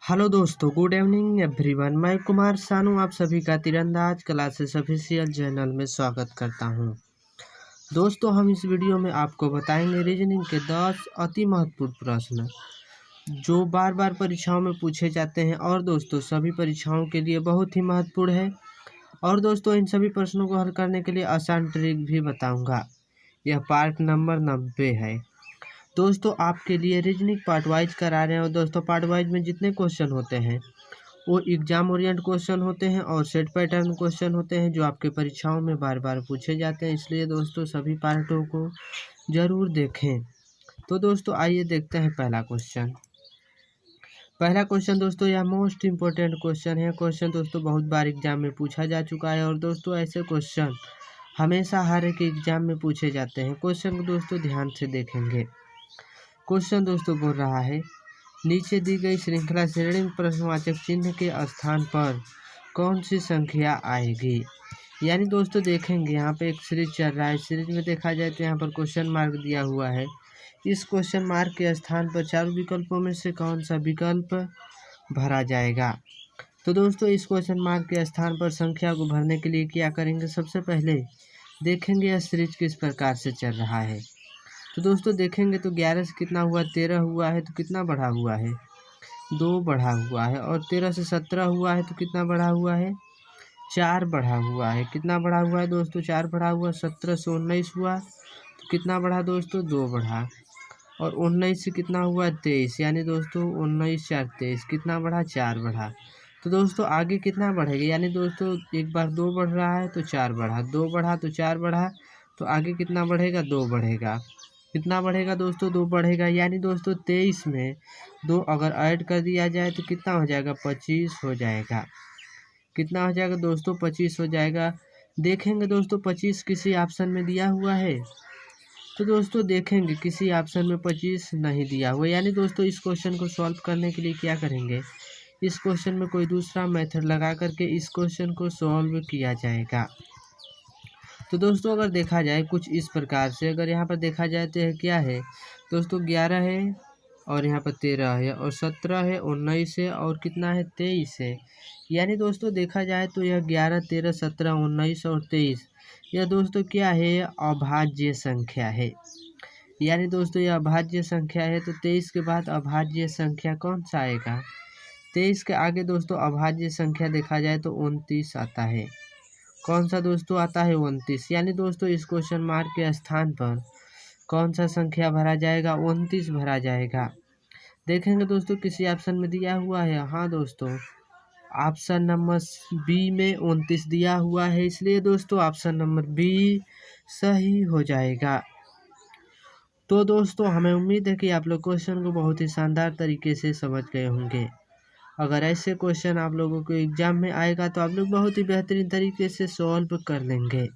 Hello दोस्तों, good evening everyone. मैं कुमार सानू आप सभी का तीरंदाज क्लासेस ऑफिशियल चैनल में स्वागत करता हूं। दोस्तों, हम इस वीडियो में आपको बताएंगे रीजनिंग के 10 अति महत्वपूर्ण प्रश्न जो बार बार परीक्षाओं में पूछे जाते हैं और दोस्तों सभी परीक्षाओं के लिए बहुत ही महत्वपूर्ण है। और दोस्तों, इन सभी प्रश्नों को हल करने के लिए आसान ट्रिक भी बताऊंगा। यह पार्ट नंबर 90 है। दोस्तों, आपके लिए रीजनिंग पार्ट वाइज करा रहे हैं और दोस्तों पार्ट वाइज में जितने क्वेश्चन होते हैं वो एग्जाम ओरिएंट क्वेश्चन होते हैं और सेट पैटर्न क्वेश्चन होते हैं जो आपके परीक्षाओं में बार बार पूछे जाते हैं। इसलिए दोस्तों सभी पार्टों को ज़रूर देखें। तो दोस्तों आइए देखते हैं पहला क्वेश्चन। दोस्तों यह मोस्ट इम्पोर्टेंट क्वेश्चन है। क्वेश्चन दोस्तों बहुत बार एग्जाम में पूछा जा चुका है और दोस्तों ऐसे क्वेश्चन हमेशा हर एक एग्जाम में पूछे जाते हैं। क्वेश्चन को दोस्तों ध्यान से देखेंगे। क्वेश्चन दोस्तों बोल रहा है, नीचे दी गई श्रृंखला श्रेणी में प्रश्नवाचक चिन्ह के स्थान पर कौन सी संख्या आएगी। यानी दोस्तों देखेंगे यहाँ पे एक सीरीज चल रहा है। सीरीज में देखा जाए तो यहाँ पर क्वेश्चन मार्क दिया हुआ है। इस क्वेश्चन मार्क के स्थान पर चारों विकल्पों में से कौन सा विकल्प भरा जाएगा। तो दोस्तों इस क्वेश्चन मार्क के स्थान पर संख्या को भरने के लिए क्या करेंगे, सबसे पहले देखेंगे यह सीरीज किस प्रकार से चल रहा है। तो दोस्तों देखेंगे तो 11 से कितना हुआ, 13 हुआ है, तो कितना बढ़ा हुआ है, 2 बढ़ा हुआ है। और 13 से 17 हुआ है तो कितना बढ़ा हुआ है, 4 बढ़ा हुआ है। कितना बढ़ा हुआ है दोस्तों, 4 बढ़ा हुआ। 17 से 19 हुआ तो कितना बढ़ा दोस्तों, 2 बढ़ा। और 19 से कितना हुआ, 23। यानी दोस्तों 19 4 23, कितना बढ़ा, 4 बढ़ा। तो दोस्तों आगे कितना बढ़ेगा, यानी दोस्तों एक बार 2 बढ़ रहा है तो 4 बढ़ा, 2 बढ़ा तो 4 बढ़ा, तो आगे कितना बढ़ेगा, 2 बढ़ेगा। कितना बढ़ेगा दोस्तों, 2 बढ़ेगा। यानी दोस्तों 23 में 2 अगर ऐड कर दिया जाए तो कितना हो जाएगा, 25 हो जाएगा। कितना हो जाएगा दोस्तों, 25 हो जाएगा। देखेंगे दोस्तों 25 किसी ऑप्शन में दिया हुआ है, तो दोस्तों देखेंगे किसी ऑप्शन में 25 नहीं दिया हुआ। यानी दोस्तों इस क्वेश्चन को सॉल्व करने के लिए क्या करेंगे, इस क्वेश्चन में कोई दूसरा मेथड लगा करके इस क्वेश्चन को सॉल्व किया जाएगा। तो दोस्तों अगर देखा जाए कुछ इस प्रकार से, अगर यहाँ पर देखा जाए तो क्या है दोस्तों, 11 है और यहाँ पर 13 है और 17 है, 19 है और कितना है, 23 है। यानी दोस्तों देखा जाए तो यह 11 13 17 19 और 23 यह दोस्तों क्या है, अभाज्य संख्या है। यानी दोस्तों यह अभाज्य संख्या है। तो 23 के बाद अभाज्य संख्या कौन सा आएगा, 23 के आगे दोस्तों अभाज्य संख्या देखा जाए तो 29 आता है। कौन सा दोस्तों आता है, 29। यानी दोस्तों इस क्वेश्चन मार्क के स्थान पर कौन सा संख्या भरा जाएगा, 29 भरा जाएगा। देखेंगे दोस्तों किसी ऑप्शन में दिया हुआ है, हाँ दोस्तों ऑप्शन नंबर बी में 29 दिया हुआ है, इसलिए दोस्तों ऑप्शन नंबर बी सही हो जाएगा। तो दोस्तों हमें उम्मीद है कि आप लोग क्वेश्चन को बहुत ही शानदार तरीके से समझ गए होंगे। अगर ऐसे क्वेश्चन आप लोगों को एग्जाम में आएगा तो आप लोग बहुत ही बेहतरीन तरीके से सॉल्व कर लेंगे।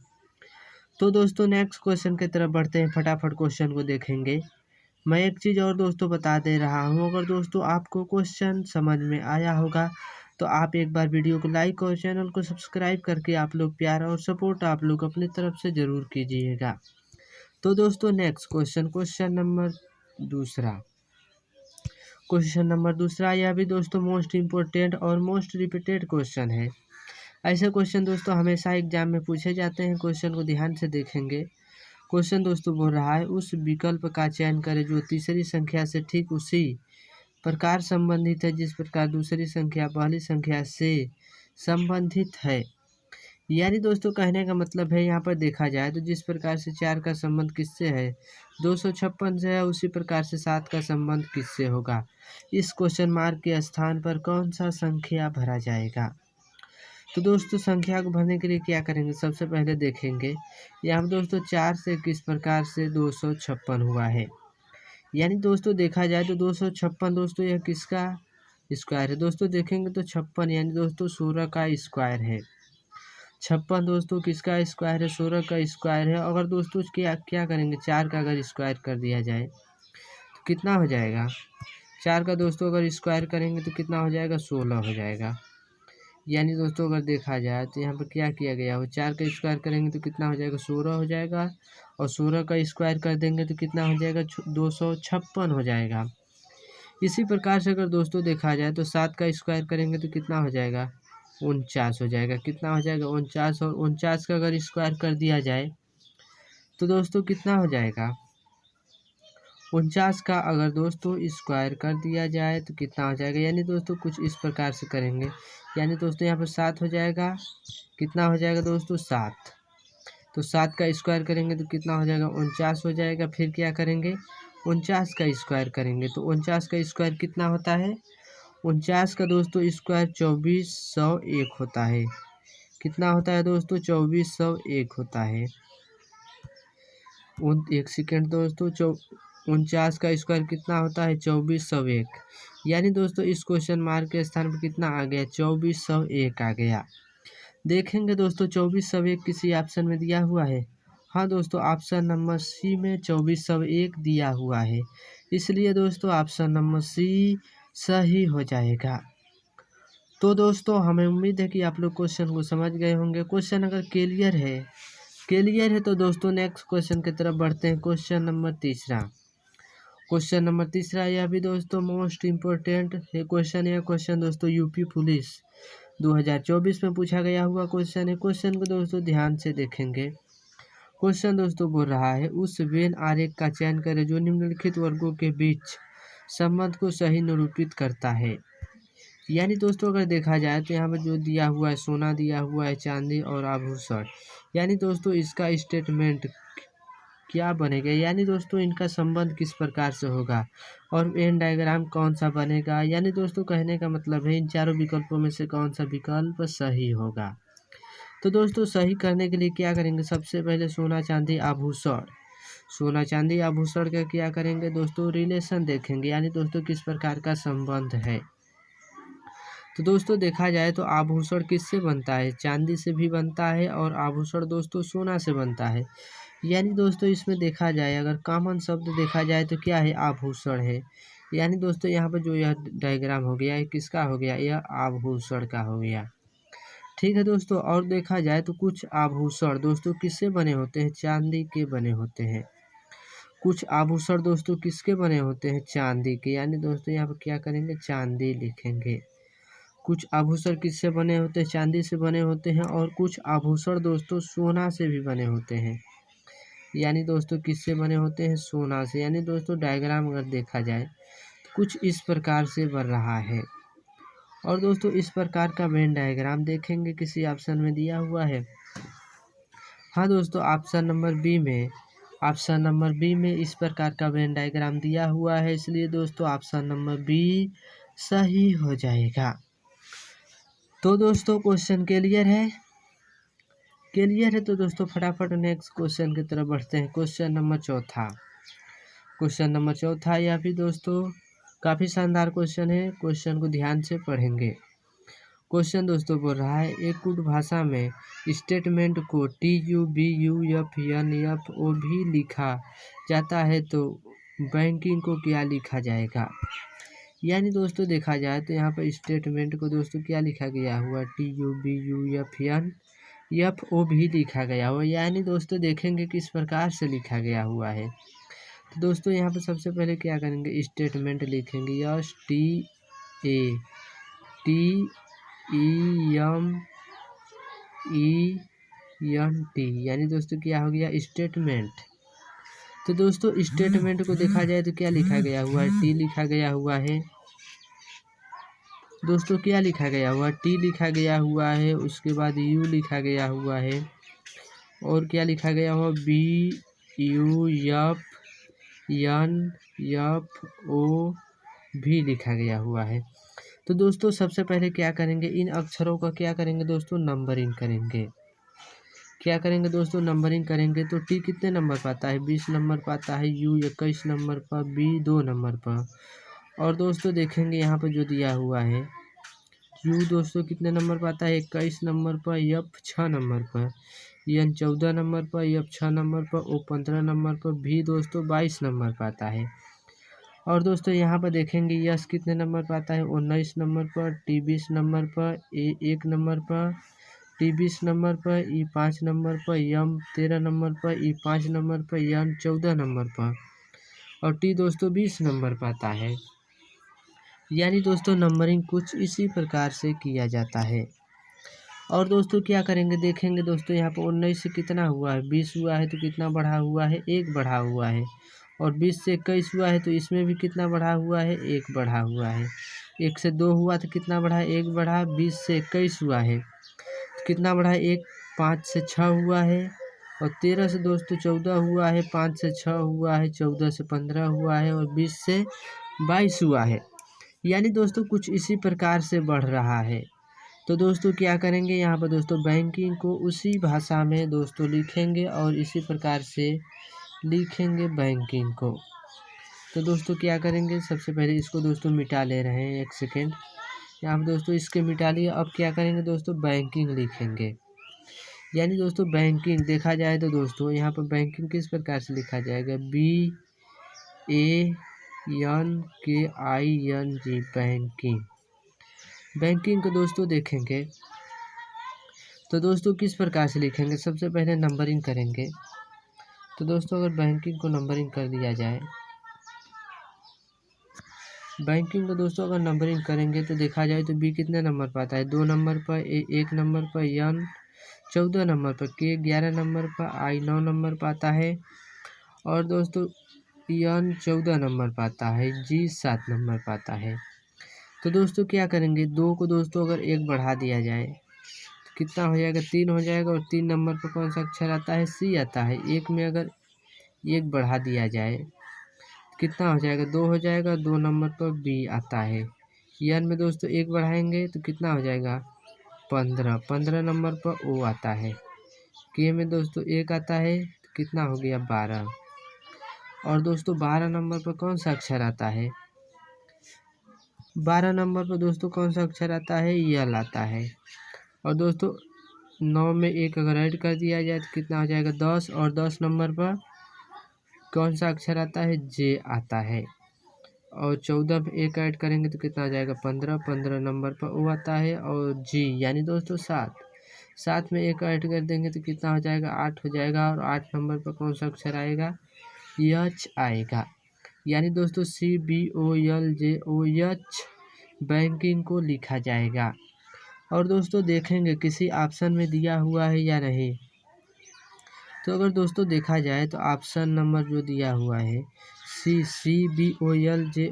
तो दोस्तों नेक्स्ट क्वेश्चन की तरफ बढ़ते हैं, फटाफट क्वेश्चन को देखेंगे। मैं एक चीज़ और दोस्तों बता दे रहा हूँ, अगर दोस्तों आपको क्वेश्चन समझ में आया होगा तो आप एक बार वीडियो को लाइक और चैनल को सब्सक्राइब करके आप लोग प्यार और सपोर्ट आप लोग अपनी तरफ से ज़रूर कीजिएगा। तो दोस्तों नेक्स्ट क्वेश्चन नंबर दूसरा, यह भी दोस्तों मोस्ट इम्पोर्टेंट और मोस्ट रिपीटेड क्वेश्चन है। ऐसे क्वेश्चन दोस्तों हमेशा एग्जाम में पूछे जाते हैं। क्वेश्चन को ध्यान से देखेंगे। क्वेश्चन दोस्तों बोल रहा है, उस विकल्प का चयन करें जो तीसरी संख्या से ठीक उसी प्रकार संबंधित है जिस प्रकार दूसरी संख्या पहली संख्या से संबंधित है। यानी दोस्तों कहने का मतलब है, यहाँ पर देखा जाए तो जिस प्रकार से 4 का संबंध किससे है, 256 से है, उसी प्रकार से 7 का संबंध किससे होगा। इस क्वेश्चन मार्क के स्थान पर कौन सा संख्या भरा जाएगा। तो दोस्तों संख्या को भरने के लिए क्या करेंगे, सबसे पहले देखेंगे यहाँ दोस्तों 4 से किस प्रकार से 256 हुआ है। यानी दोस्तों देखा जाए तो 256 दोस्तों यह किसका स्क्वायर है। दोस्तों देखेंगे तो 56 यानी दोस्तों 16 का स्क्वायर है। 56 दोस्तों किसका स्क्वायर है, 16 का स्क्वायर है। अगर दोस्तों क्या क्या करेंगे, 4 का अगर स्क्वायर कर दिया जाए तो कितना हो जाएगा, 4 का दोस्तों अगर स्क्वायर करेंगे तो कितना हो जाएगा, 16 हो जाएगा। यानी दोस्तों अगर देखा जाए तो यहाँ पर क्या किया गया हो, 4 का स्क्वायर करेंगे तो कितना हो जाएगा, 16 हो जाएगा। और 16 का स्क्वायर कर देंगे तो कितना हो जाएगा, 256 हो जाएगा। इसी प्रकार से अगर दोस्तों देखा जाए तो 7 का स्क्वायर करेंगे तो कितना हो जाएगा, 49 हो जाएगा। कितना हो जाएगा, 49। और 49 का अगर स्क्वायर कर दिया जाए तो दोस्तों कितना हो जाएगा, 49 का अगर दोस्तों स्क्वायर कर दिया जाए तो कितना हो जाएगा। यानी दोस्तों कुछ इस प्रकार से करेंगे। यानी दोस्तों यहाँ पर 7 हो जाएगा। कितना हो जाएगा दोस्तों, 7। तो 7 का स्क्वायर करेंगे तो कितना हो जाएगा, 49 हो जाएगा। फिर क्या करेंगे, 49 का स्क्वायर करेंगे तो 49 का स्क्वायर कितना होता है, 49 का दोस्तों स्क्वायर 2401 होता है। कितना होता है दोस्तों, 2401 होता है। एक सेकेंड दोस्तों, 49 का स्क्वायर कितना होता है, 2401। यानी दोस्तों इस क्वेश्चन मार्क के स्थान पर कितना आ गया, 2401 आ गया। देखेंगे दोस्तों 2401 किसी ऑप्शन में दिया हुआ है। हाँ दोस्तों, ऑप्शन नंबर सी में 2401 दिया हुआ है। इसलिए दोस्तों ऑप्शन नंबर सी सही हो जाएगा। तो दोस्तों हमें उम्मीद है कि आप लोग क्वेश्चन को समझ गए होंगे। क्वेश्चन अगर क्लियर है तो दोस्तों नेक्स्ट क्वेश्चन की तरफ बढ़ते हैं। क्वेश्चन नंबर तीसरा यह भी दोस्तों मोस्ट इम्पोर्टेंट है क्वेश्चन। यह क्वेश्चन दोस्तों यूपी पुलिस 2024 में पूछा गया हुआ क्वेश्चन है। क्वेश्चन को दोस्तों ध्यान से देखेंगे। क्वेश्चन दोस्तों बोल रहा है, उस वेन आरेख का चयन करें जो निम्नलिखित वर्गों के बीच संबंध को सही निरूपित करता है। यानी दोस्तों अगर देखा जाए तो यहाँ पर जो दिया हुआ है, सोना दिया हुआ है, चांदी और आभूषण। यानी दोस्तों इसका स्टेटमेंट क्या बनेगा, यानी दोस्तों इनका संबंध किस प्रकार से होगा और वेन डायग्राम कौन सा बनेगा। यानी दोस्तों कहने का मतलब है इन चारों विकल्पों में से कौन सा विकल्प सही होगा। तो दोस्तों सही करने के लिए क्या करेंगे, सबसे पहले सोना चांदी आभूषण का क्या करेंगे दोस्तों, रिलेशन देखेंगे। यानी दोस्तों किस प्रकार का संबंध है। तो दोस्तों देखा जाए तो आभूषण किससे बनता है, चांदी से भी बनता है और आभूषण दोस्तों सोना से बनता है। यानी दोस्तों इसमें देखा जाए अगर कॉमन शब्द देखा जाए तो क्या है, आभूषण है। यानी दोस्तों यहाँ पर जो यह डायग्राम हो गया, ये किसका हो गया, यह आभूषण का हो गया। ठीक है दोस्तों, और देखा जाए तो कुछ आभूषण दोस्तों किससे बने होते हैं, चांदी के बने होते हैं। कुछ आभूषण दोस्तों किसके बने होते हैं, चांदी के। यानी दोस्तों यहाँ पर क्या करेंगे, चांदी लिखेंगे। कुछ आभूषण किससे बने होते हैं, चांदी से बने होते हैं। और कुछ आभूषण दोस्तों सोना से भी बने होते हैं। यानी दोस्तों किससे बने होते हैं, सोना से। यानी दोस्तों डायग्राम अगर देखा जाए तो कुछ इस प्रकार से बन रहा है। और दोस्तों इस प्रकार का वेन डायग्राम देखेंगे किसी ऑप्शन में दिया हुआ है। हाँ दोस्तों, ऑप्शन नंबर बी में इस प्रकार का वेन डायग्राम दिया हुआ है। इसलिए दोस्तों ऑप्शन नंबर बी सही हो जाएगा। तो दोस्तों क्वेश्चन क्लियर है तो दोस्तों फटाफट नेक्स्ट क्वेश्चन की तरफ बढ़ते हैं। क्वेश्चन नंबर चौथा यह भी दोस्तों काफ़ी शानदार क्वेश्चन है। क्वेश्चन को ध्यान से पढ़ेंगे। क्वेश्चन दोस्तों बोल रहा है, एक कुट भाषा में स्टेटमेंट को TUBUFNFO भी लिखा जाता है तो बैंकिंग को क्या लिखा जाएगा। यानी दोस्तों देखा जाए तो यहाँ पर स्टेटमेंट को दोस्तों क्या लिखा गया हुआ, TUBUFNFO भी लिखा गया हुआ। यानी दोस्तों देखेंगे किस प्रकार से लिखा गया हुआ है। तो दोस्तों यहाँ पर सबसे पहले क्या करेंगे, स्टेटमेंट लिखेंगे, STATEMENT। यानी दोस्तों क्या हो गया, स्टेटमेंट। तो दोस्तों स्टेटमेंट को देखा जाए तो क्या लिखा गया हुआ है, टी लिखा गया हुआ है। दोस्तों क्या लिखा गया हुआ, टी लिखा गया हुआ है। उसके बाद यू लिखा गया हुआ है। और क्या लिखा गया हुआ, BUFNFO भी लिखा गया हुआ है। तो दोस्तों सबसे पहले क्या करेंगे, इन अक्षरों का क्या करेंगे दोस्तों, नंबरिंग करेंगे। क्या करेंगे दोस्तों, नंबरिंग करेंगे। तो टी कितने नंबर पर आता है, 20 नंबर पर आता है। यू 21 नंबर पर, बी 2 नंबर पर। और दोस्तों देखेंगे यहाँ पर जो दिया हुआ है, यू दोस्तों कितने नंबर पर आता है, 21 नंबर पर। एफ 6 नंबर पर, एन 14 नंबर पर, एफ 6 नंबर पर, ओ 15 नंबर पर, भी दोस्तों 22 नंबर पर आता है। और दोस्तों यहाँ पर देखेंगे यस कितने नंबर पर आता है, 19 नंबर पर, टी 20 नंबर पर, ए 1 नंबर पर, टी 20 नंबर पर, ई 5 नंबर पर, एम 13 नंबर पर, ई 5 नंबर पर, एन 14 नंबर पर। और टी दोस्तों 20 नंबर पर आता है। यानी दोस्तों नंबरिंग कुछ इसी प्रकार से किया जाता है। और दोस्तों क्या करेंगे, देखेंगे दोस्तों यहाँ पर 19 से कितना हुआ है, 20 हुआ है तो कितना बढ़ा हुआ है, 1 बढ़ा हुआ है। और 20 से 21 हुआ है तो इसमें भी कितना बढ़ा हुआ है, 1 बढ़ा हुआ है। 1 से 2 हुआ तो कितना बढ़ा, 1 बढ़ा। 20 से 21 हुआ है तो कितना बढ़ा, 1। 5 से 6 हुआ है। और 13 से दोस्तों 14 हुआ है, 5 से 6 हुआ है, 14 से 15 हुआ है, और 20 से 22 हुआ है। यानी दोस्तों कुछ इसी प्रकार से बढ़ रहा है। तो दोस्तों क्या करेंगे, यहाँ पर दोस्तों बैंकिंग को उसी भाषा में दोस्तों लिखेंगे और इसी प्रकार से लिखेंगे बैंकिंग को। तो दोस्तों क्या करेंगे, सबसे पहले इसको दोस्तों मिटा ले रहे हैं, 1 सेकेंड। यहाँ पर दोस्तों इसके मिटा लिए। अब क्या करेंगे दोस्तों, बैंकिंग लिखेंगे। यानी दोस्तों बैंकिंग देखा जाए तो दोस्तों यहाँ पर बैंकिंग किस प्रकार से लिखा जाएगा, BANKING, बैंकिंग। बैंकिंग को दोस्तों देखेंगे तो दोस्तों किस प्रकार से लिखेंगे, सबसे पहले नंबरिंग करेंगे। तो दोस्तों अगर बैंकिंग को नंबरिंग कर दिया जाए, बैंकिंग को दोस्तों अगर नंबरिंग करेंगे तो देखा जाए तो बी कितने नंबर पर आता है, 2 नंबर पर, 1 नंबर पर, एन 14 नंबर पर, के 11 नंबर पर, आई 9 नंबर पर आता है, और दोस्तों एन 14 नंबर पर आता है, जी 7 नंबर पर आता है। तो दोस्तों क्या करेंगे, 2 को दोस्तों अगर 1 बढ़ा दिया जाए तो कितना हो जाएगा, 3 हो जाएगा। और 3 नंबर पर कौन सा अक्षर आता है, सी आता है। 1 में अगर 1 बढ़ा दिया जाए तो कितना हो जाएगा, 2 हो जाएगा। 2 नंबर पर बी आता है। एन में दोस्तों 1 बढ़ाएंगे तो कितना हो जाएगा, 15। 15 नंबर पर ओ आता है। के में दोस्तों 1 आता है तो कितना हो गया, 12। और दोस्तों 12 नंबर पर कौन सा अक्षर आता है, 12 नंबर पर दोस्तों कौन सा अक्षर आता है, यल आता है। और दोस्तों 9 में 1 अगर ऐड कर दिया जाए तो कितना हो जाएगा, 10। और 10 नंबर पर कौन सा अक्षर आता है, जे आता है। और 14 में 1 ऐड करेंगे तो कितना हो जाएगा, 15। 15 नंबर पर ओ आता है, और जी यानी दोस्तों 7। 7 में 1 ऐड कर देंगे तो कितना हो जाएगा, 8 हो जाएगा। और 8 नंबर पर कौन सा अक्षर आएगा, एच आएगा। यानी दोस्तों CBOLJOH बैंकिंग को लिखा जाएगा। और दोस्तों देखेंगे किसी ऑप्शन में दिया हुआ है या नहीं। तो अगर दोस्तों देखा जाए तो ऑप्शन नंबर जो दिया हुआ है CBOLJOH,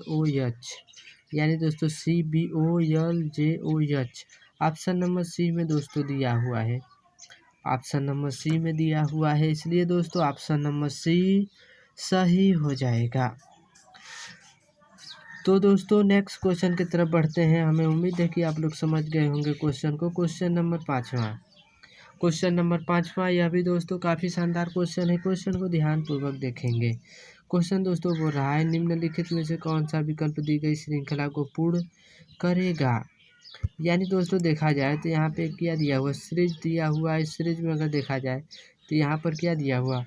यानी दोस्तों CBOLJOH ऑप्शन नंबर सी में दोस्तों दिया हुआ है। ऑप्शन नंबर सी में दिया हुआ है, इसलिए दोस्तों ऑप्शन नंबर सी सही हो जाएगा। तो दोस्तों नेक्स्ट क्वेश्चन की तरफ बढ़ते हैं। हमें उम्मीद है कि आप लोग समझ गए होंगे क्वेश्चन को। क्वेश्चन नंबर 5वां, क्वेश्चन नंबर 5वां, यह भी दोस्तों काफ़ी शानदार क्वेश्चन है। क्वेश्चन को ध्यानपूर्वक देखेंगे। क्वेश्चन दोस्तों बोल रहा है, निम्नलिखित में से कौन सा विकल्प दी गई श्रृंखला को पूर्ण करेगा। यानी दोस्तों देखा जाए तो यहाँ पे क्या दिया हुआ, सीरीज दिया हुआ है। सीरीज में अगर देखा जाए तो यहाँ पर क्या दिया हुआ,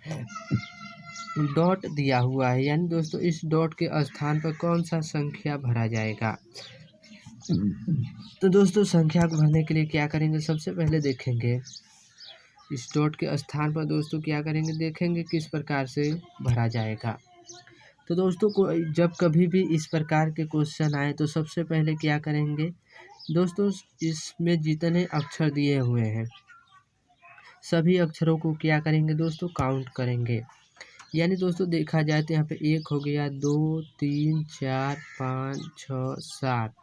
डॉट दिया हुआ है। यानी दोस्तों इस डॉट के स्थान पर कौन सा संख्या भरा जाएगा। तो दोस्तों संख्या को भरने के लिए क्या करेंगे, सबसे पहले देखेंगे इस डॉट के स्थान पर दोस्तों क्या करेंगे, देखेंगे किस प्रकार से भरा जाएगा। तो दोस्तों को जब कभी भी इस प्रकार के क्वेश्चन आए तो सबसे पहले क्या करेंगे दोस्तों, इसमें जितने अक्षर दिए हुए हैं सभी अक्षरों को क्या करेंगे दोस्तों, काउंट करेंगे। यानी दोस्तों देखा जाए तो यहाँ पे 1 हो गया, 2 3 4 5 6 7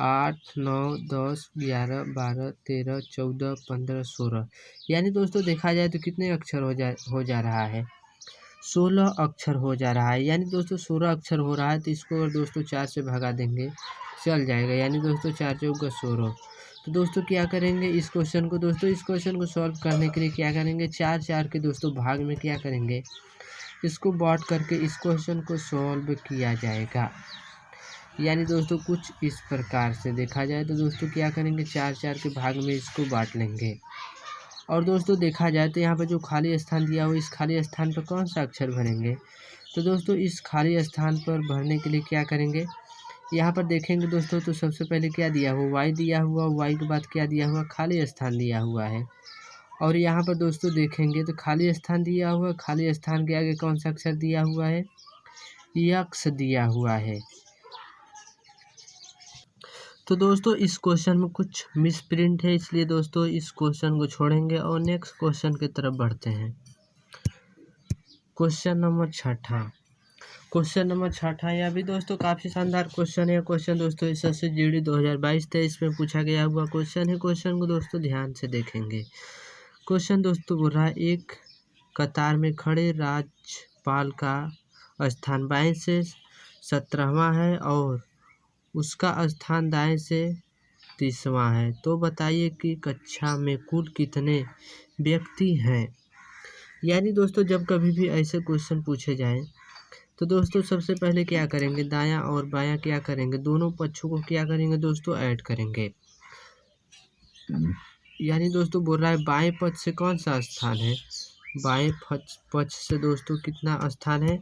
8 9 10 11 12 13 14 15 16। यानी दोस्तों देखा जाए तो कितने अक्षर हो जा रहा है, 16 अक्षर हो जा रहा है। यानी दोस्तों 16 अक्षर हो रहा है तो इसको अगर दोस्तों 4 से भगा देंगे चल जाएगा। यानी दोस्तों 4 चौका 16। तो दोस्तों क्या करेंगे इस क्वेश्चन को, दोस्तों इस क्वेश्चन को सॉल्व करने के लिए क्या करेंगे, 4 4 के दोस्तों भाग में क्या करेंगे, इसको बांट करके इस क्वेश्चन को सॉल्व किया जाएगा। यानी दोस्तों कुछ इस प्रकार से देखा जाए तो दोस्तों क्या करेंगे, 4 4 के भाग में इसको बांट लेंगे। और दोस्तों देखा जाए तो यहाँ पर जो खाली स्थान दिया हुआ इस खाली स्थान पर कौन सा अक्षर भरेंगे। तो दोस्तों इस खाली स्थान पर भरने के लिए क्या करेंगे, यहाँ पर देखेंगे दोस्तों तो सबसे पहले क्या दिया हुआ, वाई दिया हुआ, वाई के बाद क्या दिया हुआ, खाली स्थान दिया हुआ है। और यहाँ पर दोस्तों देखेंगे तो खाली स्थान दिया हुआ, खाली स्थान के आगे कौन सा अक्षर दिया हुआ है, यक्स दिया हुआ है। तो दोस्तों इस क्वेश्चन में कुछ मिस प्रिंट है, इसलिए दोस्तों इस क्वेश्चन को छोड़ेंगे और नेक्स्ट क्वेश्चन की तरफ बढ़ते हैं। क्वेश्चन नंबर छठा। क्वेश्चन नंबर छठा यह भी दोस्तों काफ़ी शानदार क्वेश्चन है। क्वेश्चन दोस्तों एसएससी जीडी 2022-23 में पूछा गया हुआ क्वेश्चन है। क्वेश्चन को दोस्तों ध्यान से देखेंगे। क्वेश्चन दोस्तों बोल रहा है, एक कतार में खड़े राजपाल का स्थान बाएं से 17वां है और उसका स्थान दाएं से 30वां है, तो बताइए कि कक्षा में कुल कितने व्यक्ति हैं। यानी दोस्तों जब कभी भी ऐसे क्वेश्चन पूछे जाएं तो दोस्तों सबसे पहले क्या करेंगे, दायां और बायां क्या करेंगे, दोनों पक्षों को क्या करेंगे दोस्तों, ऐड करेंगे। यानी दोस्तों बोल रहा है बाएं पक्ष से कौन सा स्थान है, बाएं पक्ष से दोस्तों कितना स्थान है,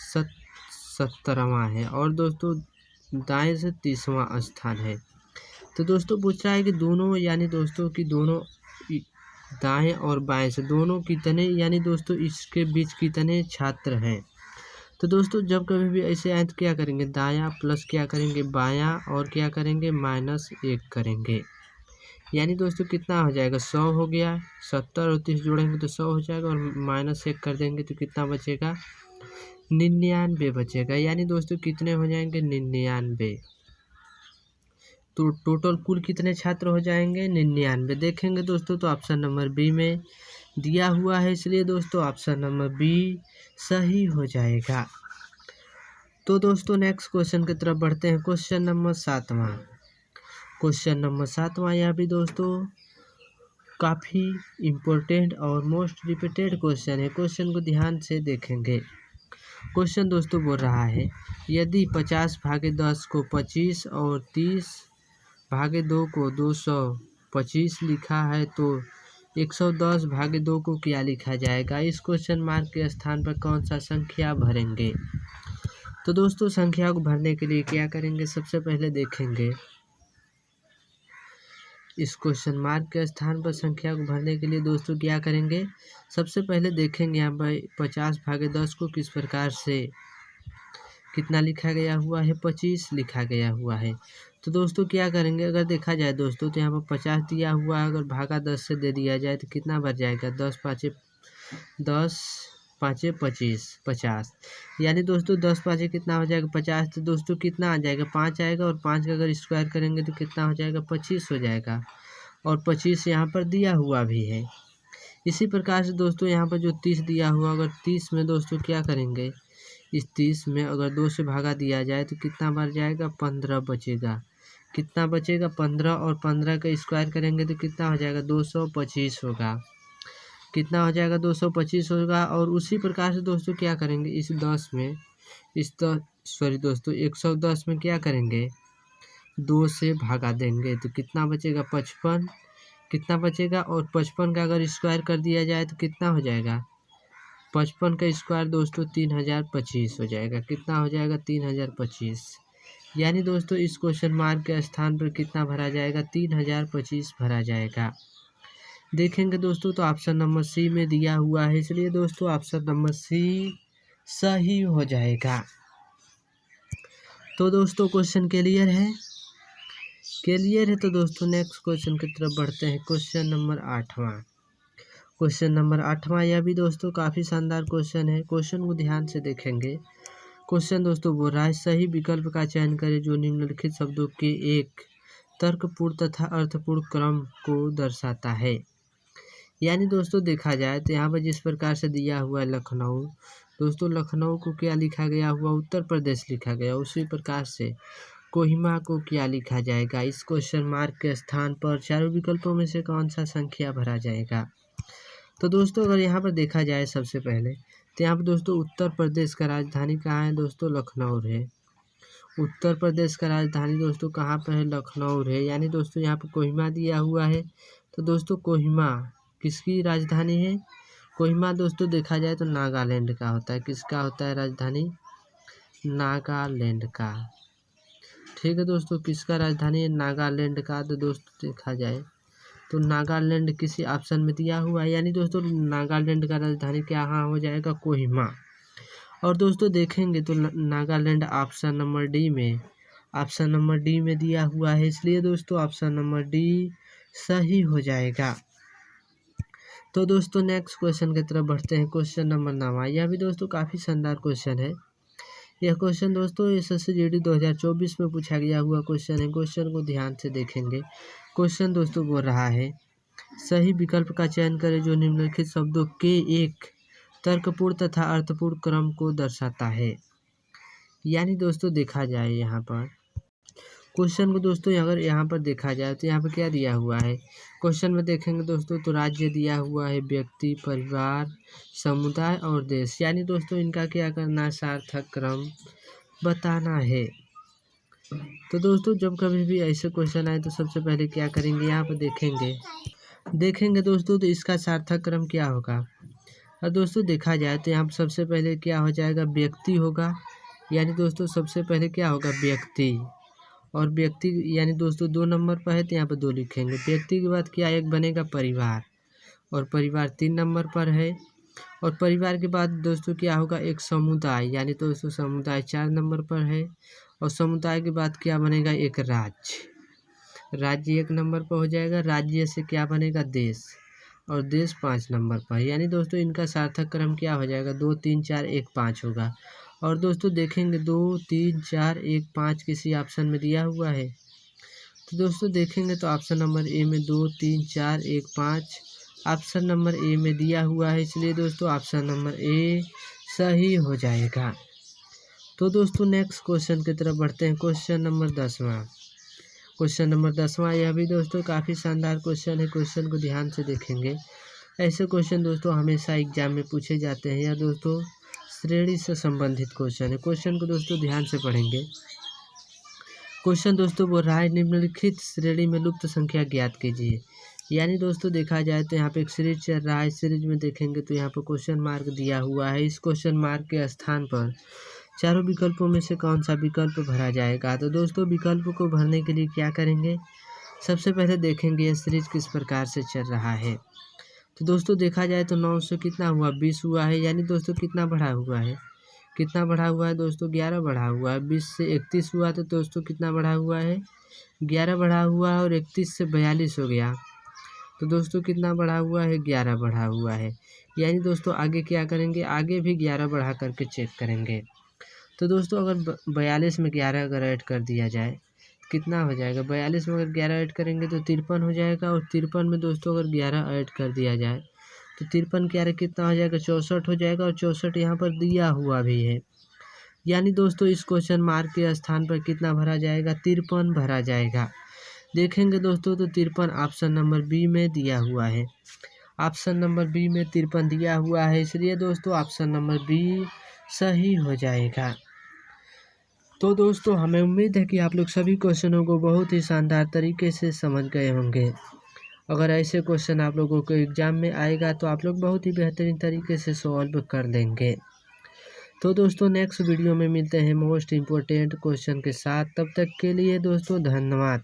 17वां है, और दोस्तों दाएं से 30वां स्थान है। तो दोस्तों पूछ रहा है कि दोनों, यानी दोस्तों कि दोनों दाएं और बाएं से दोनों कितने, यानी दोस्तों इसके बीच कितने छात्र हैं। तो दोस्तों जब कभी भी ऐसे आए तो क्या करेंगे, दायां प्लस क्या करेंगे बायां और क्या करेंगे -1 करेंगे। यानी दोस्तों कितना हो जाएगा, 100 हो गया, 70 और 30 जोड़ेंगे तो 100 हो जाएगा और -1 कर देंगे तो कितना बचेगा, 99 बचेगा। यानी दोस्तों कितने हो जाएंगे, 99। तो टोटल कुल कितने छात्र हो जाएंगे, 99। देखेंगे दोस्तों तो ऑप्शन नंबर बी में दिया हुआ है, इसलिए दोस्तों ऑप्शन नंबर बी सही हो जाएगा। तो दोस्तों नेक्स्ट क्वेश्चन की तरफ बढ़ते हैं। क्वेश्चन नंबर 7वां। क्वेश्चन नंबर 7वां यह भी दोस्तों काफ़ी इम्पोर्टेंट और मोस्ट रिपीटेड क्वेश्चन है। क्वेश्चन को ध्यान से देखेंगे। क्वेश्चन दोस्तों बोल रहा है, यदि 50/10 को 25 और 30/2 को 225 लिखा है तो 110/2 को क्या लिखा जाएगा। इस क्वेश्चन मार्क के स्थान पर कौन सा संख्या भरेंगे। तो दोस्तों संख्या को भरने के लिए क्या करेंगे, सबसे पहले देखेंगे इस क्वेश्चन मार्क के स्थान पर संख्या को भरने के लिए दोस्तों क्या करेंगे, सबसे पहले देखेंगे यहाँ पर 50/10 को किस प्रकार से कितना लिखा गया हुआ है, 25 लिखा गया हुआ है। तो दोस्तों क्या करेंगे, अगर देखा जाए दोस्तों तो यहाँ पर 50 दिया हुआ है, अगर भागा 10 से दे दिया जाए तो कितना बच जाएगा, 10 पाँचे 50। यानी दोस्तों 10 पाँचे कितना हो जाएगा, 50। तो दोस्तों कितना आ जाएगा, 5 आएगा, और 5 का अगर स्क्वायर करेंगे तो कितना हो जाएगा, 25 हो जाएगा, और 25 यहाँ पर दिया हुआ भी है। इसी प्रकार से दोस्तों यहाँ पर जो 30 दिया हुआ, अगर 30 में दोस्तों क्या करेंगे, इस 30 में अगर 2 से भागा दिया जाए तो कितना बच जाएगा, 15 बचेगा। कितना बचेगा, 15, और 15 का स्क्वायर करेंगे तो कितना हो जाएगा, 225 होगा। कितना हो जाएगा, 225 होगा। और उसी प्रकार से दोस्तों क्या करेंगे, इस 10 में दोस्तों 110 में क्या करेंगे, 2 से भागा देंगे तो कितना बचेगा, 55। कितना बचेगा, और 55 का अगर स्क्वायर कर दिया जाए तो कितना हो जाएगा, 55 का स्क्वायर दोस्तों 3025 हो जाएगा। कितना हो जाएगा, 3025। यानी दोस्तों इस क्वेश्चन मार्क के स्थान पर कितना भरा जाएगा, 3025 भरा जाएगा। देखेंगे दोस्तों तो ऑप्शन नंबर सी में दिया हुआ है, इसलिए दोस्तों ऑप्शन नंबर सी सही हो जाएगा। तो दोस्तों क्वेश्चन क्लियर है, तो दोस्तों नेक्स्ट क्वेश्चन की तरफ बढ़ते हैं। क्वेश्चन नंबर 8वां। क्वेश्चन नंबर 8वां यह भी दोस्तों काफ़ी शानदार क्वेश्चन है। क्वेश्चन को ध्यान से देखेंगे। क्वेश्चन दोस्तों बोल रहा है, सही विकल्प का चयन करें जो निम्नलिखित शब्दों के एक तर्कपूर्ण तथा अर्थपूर्ण क्रम को दर्शाता है। यानी दोस्तों देखा जाए तो यहाँ पर जिस प्रकार से दिया हुआ है लखनऊ, दोस्तों लखनऊ को क्या लिखा गया हुआ, उत्तर प्रदेश लिखा गया। उसी प्रकार से कोहिमा को क्या लिखा जाएगा। इस क्वेश्चन मार्क के स्थान पर चारों विकल्पों में से कौन सा संख्या भरा जाएगा। तो दोस्तों अगर यहाँ पर देखा जाए सबसे पहले तो यहाँ पर दोस्तों उत्तर प्रदेश का राजधानी कहाँ है दोस्तों, लखनऊ है। उत्तर प्रदेश का राजधानी दोस्तों कहाँ पर है, लखनऊ है। यानी दोस्तों यहाँ पर कोहिमा दिया हुआ है, तो दोस्तों कोहिमा किसकी राजधानी है, कोहिमा दोस्तों देखा जाए तो नागालैंड का होता है। किसका होता है राजधानी, नागालैंड का। ठीक है दोस्तों, किसका राजधानी है, नागालैंड का। तो दोस्तों देखा जाए तो नागालैंड किसी ऑप्शन में दिया हुआ है, यानी दोस्तों नागालैंड का राजधानी क्या हो जाएगा, कोहिमा। और दोस्तों देखेंगे तो नागालैंड ऑप्शन नंबर डी में ऑप्शन नंबर डी में दिया हुआ है, इसलिए दोस्तों ऑप्शन नंबर डी सही हो जाएगा। तो दोस्तों नेक्स्ट क्वेश्चन की तरफ बढ़ते हैं। क्वेश्चन नंबर 9, यह भी दोस्तों काफ़ी शानदार क्वेश्चन है। यह क्वेश्चन दोस्तों एसएससी जीडी 2024 में पूछा गया हुआ क्वेश्चन है। क्वेश्चन को ध्यान से देखेंगे। क्वेश्चन दोस्तों बोल रहा है, सही विकल्प का चयन करें जो निम्नलिखित शब्दों के एक तर्कपूर्ण तथा अर्थपूर्ण क्रम को दर्शाता है। यानी दोस्तों देखा जाए यहाँ पर क्वेश्चन को दोस्तों अगर यहाँ पर देखा जाए तो यहाँ पर क्या दिया हुआ है। क्वेश्चन में देखेंगे दोस्तों तो राज्य दिया हुआ है, व्यक्ति, परिवार, समुदाय और देश। यानी दोस्तों इनका क्या करना है, सार्थक क्रम बताना है। तो दोस्तों जब कभी भी ऐसे क्वेश्चन आए तो सबसे पहले क्या करेंगे, यहाँ पर देखेंगे दोस्तों तो इसका सार्थक क्रम क्या होगा। और दोस्तों देखा जाए तो यहाँ पर सबसे पहले क्या हो जाएगा, व्यक्ति होगा। यानी दोस्तों सबसे पहले क्या होगा, व्यक्ति। और व्यक्ति यानी दोस्तों 2 नंबर पर है तो यहाँ पर 2 लिखेंगे। व्यक्ति के बाद क्या एक बनेगा, परिवार, और परिवार 3 नंबर पर है। और परिवार के बाद दोस्तों क्या होगा, एक समुदाय, यानी दोस्तों समुदाय 4 नंबर पर है। और समुदाय के बाद क्या बनेगा, एक राज्य 1 नंबर पर हो जाएगा। राज्य से क्या बनेगा, देश, और देश 5 नंबर पर। यानी दोस्तों इनका सार्थक क्रम क्या हो जाएगा, 2 3 4 1 5 होगा। और दोस्तों देखेंगे 2 3 4 1 5 किसी ऑप्शन में दिया हुआ है। तो दोस्तों देखेंगे तो ऑप्शन नंबर ए में 2 3 4 1 5 ऑप्शन नंबर ए में दिया हुआ है, इसलिए दोस्तों ऑप्शन नंबर ए सही हो जाएगा। तो दोस्तों नेक्स्ट क्वेश्चन की तरफ बढ़ते हैं। क्वेश्चन नंबर 10वां यह भी दोस्तों काफ़ी शानदार क्वेश्चन है। क्वेश्चन को ध्यान से देखेंगे। ऐसे क्वेश्चन दोस्तों हमेशा एग्जाम में पूछे जाते हैं। यह दोस्तों श्रेणी से संबंधित क्वेश्चन है। क्वेश्चन को दोस्तों ध्यान से पढ़ेंगे। क्वेश्चन दोस्तों बोल रहा है, निम्नलिखित श्रेणी में लुप्त संख्या ज्ञात कीजिए। यानी दोस्तों देखा जाए तो यहाँ पे एक सीरीज चल रहा है। सीरीज में देखेंगे तो यहाँ पर क्वेश्चन मार्क दिया हुआ है। इस क्वेश्चन मार्क के स्थान पर चारों विकल्पों में से कौन सा विकल्प भरा जाएगा। तो दोस्तों विकल्प को भरने के लिए क्या करेंगे, सबसे पहले देखेंगे यह सीरीज किस प्रकार से चल रहा है। तो दोस्तों देखा जाए तो 9 से कितना हुआ, 20 हुआ है। यानी दोस्तों कितना बढ़ा हुआ है, दोस्तों 11 बढ़ा हुआ है। 20 से 31 हुआ तो दोस्तों कितना बढ़ा हुआ है, 11 बढ़ा हुआ है। और 31 से 42 हो गया तो दोस्तों कितना बढ़ा हुआ है, 11 बढ़ा हुआ है। यानी दोस्तों आगे क्या करेंगे, आगे भी 11 बढ़ा करके चेक करेंगे। तो दोस्तों अगर 42 में 11 अगर ऐड कर दिया जाए कितना हो जाएगा, 42 में अगर 11 ऐड करेंगे तो 53 हो जाएगा। और 53 में दोस्तों अगर 11 ऐड कर दिया जाए तो 53 11 कितना हो जाएगा, 64 हो जाएगा। और 64 यहाँ पर दिया हुआ भी है। यानी दोस्तों इस क्वेश्चन मार्क के स्थान पर कितना भरा जाएगा, 53 भरा जाएगा। देखेंगे दोस्तों तो 53 ऑप्शन नंबर बी में दिया हुआ है। ऑप्शन नंबर बी में 53 दिया हुआ है, इसलिए दोस्तों ऑप्शन नंबर बी सही हो जाएगा। तो दोस्तों हमें उम्मीद है कि आप लोग सभी क्वेश्चनों को बहुत ही शानदार तरीके से समझ गए होंगे। अगर ऐसे क्वेश्चन आप लोगों को एग्जाम में आएगा तो आप लोग बहुत ही बेहतरीन तरीके से सॉल्व कर लेंगे। तो दोस्तों नेक्स्ट वीडियो में मिलते हैं मोस्ट इम्पोर्टेंट क्वेश्चन के साथ। तब तक के लिए दोस्तों धन्यवाद।